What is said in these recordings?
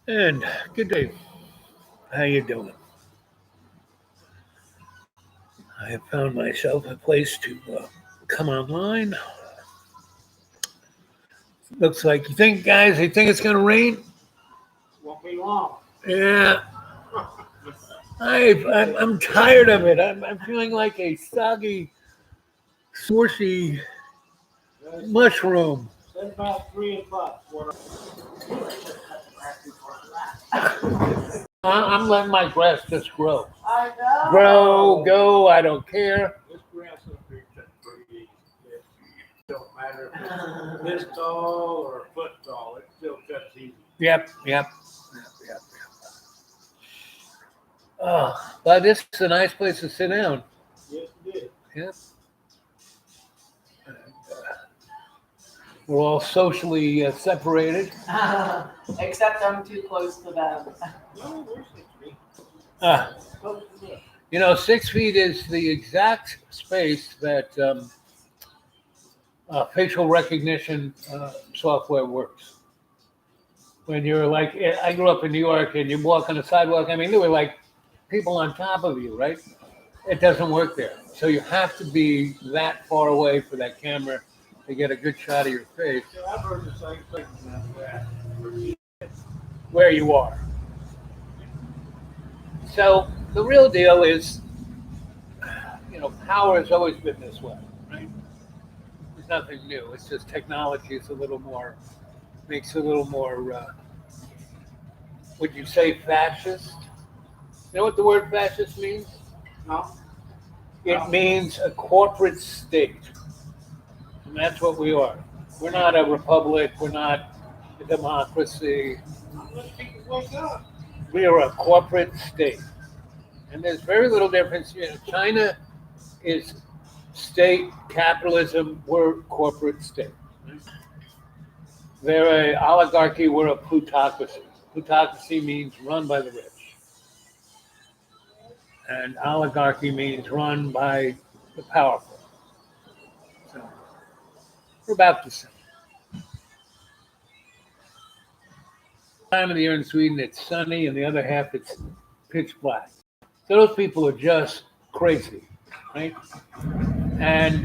And good day. How you doing? I have found myself a place to come online. Looks like you think, guys. You think it's gonna rain? Won't be long. Yeah. I'm tired of it. I'm feeling like a soggy, swishy mushroom. Then about 3 o'clock. I'm letting my grass just grow. I know. Grow, go. I don't care. This grass up here cuts pretty easy. It don't matter if it's this tall or a foot tall, it still cuts easy. Yep. Oh, but this is a nice place to sit down. Yes, it is. Yep. And, we're all socially separated. Except I'm too close to them. No, we're 6 feet. Ah, Close to this. 6 feet is the exact space that facial recognition software works. When you're like, I grew up in New York, and you walk on the sidewalk. I mean, there were like people on top of you, right? It doesn't work there. So you have to be that far away for that camera to get a good shot of your face Yeah, I've heard the same thing about that. where you are. So the real deal is, power has always been this way, right? It's nothing new. It's just technology is makes it a little more, would you say fascist? You know what the word fascist means? No? It means a corporate state. And that's what we are. We're not a republic. We're not a democracy. Let people wake up. We are a corporate state. And there's very little difference. China is state capitalism. We're corporate state. They're a oligarchy. We're a plutocracy. Plutocracy means run by the rich. And oligarchy means run by the powerful. So we're about the same. Time of the year in Sweden, it's sunny, and the other half it's pitch black. So those people are just crazy, right? And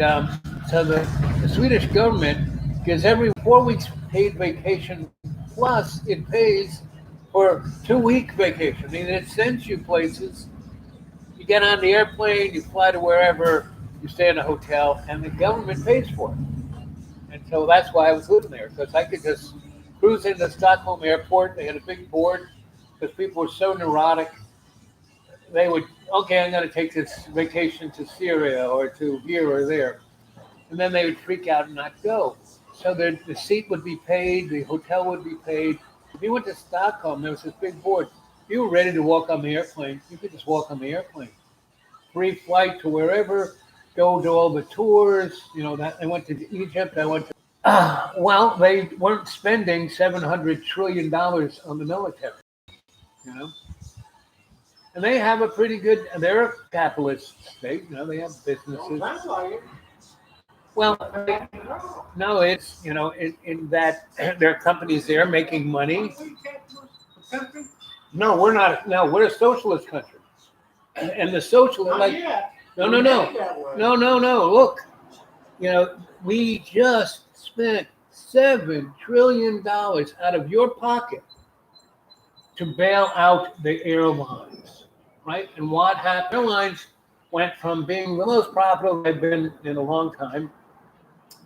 so the Swedish government gives every 4 weeks paid vacation, plus it pays for 2 week vacation. I mean, it sends you places. You get on the airplane, you fly to wherever, you stay in a hotel, and the government pays for it. And so that's why I was living there, because I could just cruise into Stockholm Airport. They had a big board because people were so neurotic. They would, okay, I'm going to take this vacation to Syria or to here or there. And then they would freak out and not go. So the seat would be paid, the hotel would be paid. If you went to Stockholm, there was this big board. If you were ready to walk on the airplane, you could just walk on the airplane. Free flight to wherever, go to all the tours. That I went to Egypt, I went to well, they weren't spending $700 trillion on the military, and they have a pretty good. They're a capitalist state. They have businesses. Sounds like it. Well, no, it's in that there are companies there making money. No, we're not. No, we're a socialist country, and the socialist Not yet. no. We're headed that way. No. Look, we just spent $7 trillion out of your pocket to bail out the airlines, right? And what happened? Airlines went from being the most profitable they've been in a long time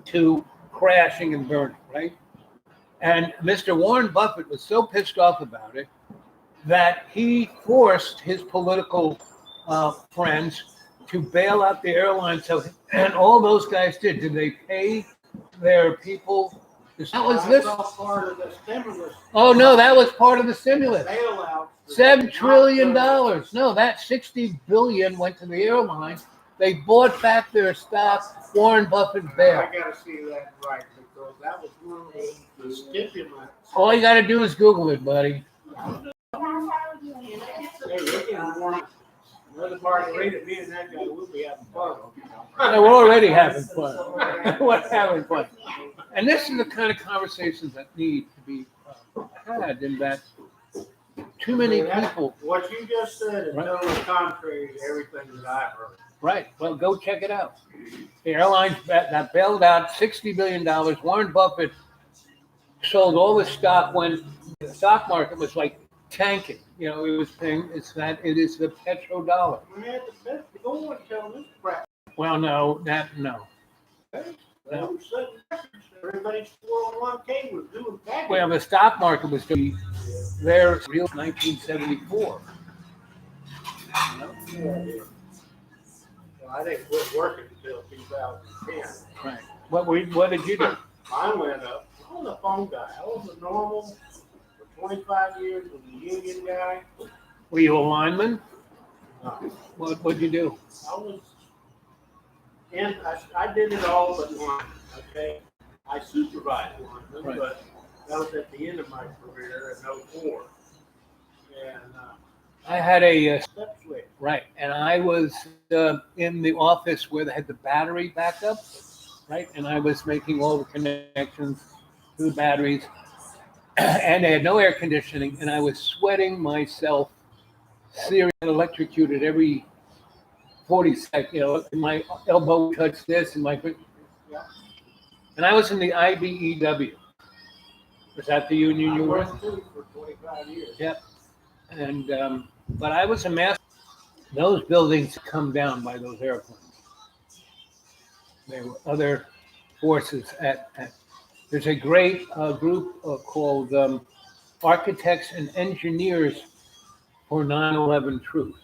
to crashing and burning, right? And Mr. Warren Buffett was so pissed off about it that he forced his political friends to bail out the airlines. And all those guys did. Did they pay their people? That was this. That's all part of the stimulus. Oh no, that was part of the stimulus. Bailout. $7 trillion. No, that $60 billion went to the airlines. They bought back their stock. Warren Buffett bailed. I got to see that right, because that was one of the stipulates. All you got to do is Google it, buddy. Another margarita, me and that guy will be having fun. Yeah, we're already having fun. We're having fun. And this is the kind of conversations that need to be had, in that too many That's- people. What you just said is Right. totally contrary to everything that I've heard. Right. Well, go check it out. The airlines that bailed out $60 billion. Warren Buffett sold all his stock when the stock market was like tanking. You know, it was saying it is the petrodollar. We had the best, go and tell this crap. Well, no. They were setting records. Everybody's 401k was doing that. Well, the stock market was doing there real 1974. Well, I didn't quit working until 2010. Right. What did you do? Mine went up. I was a phone guy. I was a normal for 25 years. Was a union guy. Were you a lineman? Uh, What'd you do? I was, and I did it all but one. Okay, I supervised one, Right. but that was at the end of my career in '04. And I had a step switch. right, and I was in the office where they had the battery backup, right, and I was making all the connections to the batteries, and they had no air conditioning, and I was sweating myself, serious, electrocuted every 40 seconds. You know, my elbow touched this, and Yeah. and I was in the IBEW. Was that the union I you were in? worked too for 25 years. Yep. And but I was a master. Those buildings come down by those airplanes. There were other forces at there's a great group called Architects and Engineers for 9/11 Truth.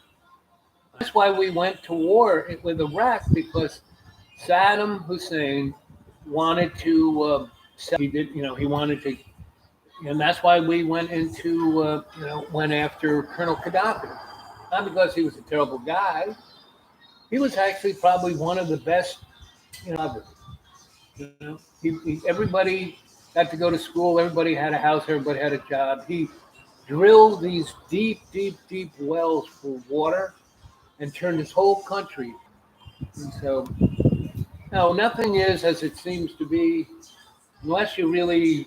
That's why we went to war with Iraq, because Saddam Hussein wanted to he did, you know, he wanted to, and that's why we went into went after Colonel Gaddafi. Not because he was a terrible guy. He was actually probably one of the best, ever. You know, everybody got to go to school. Everybody had a house. Everybody had a job. He drilled these deep, deep, deep wells for water and turned his whole country. And so, no, nothing is as it seems to be unless you really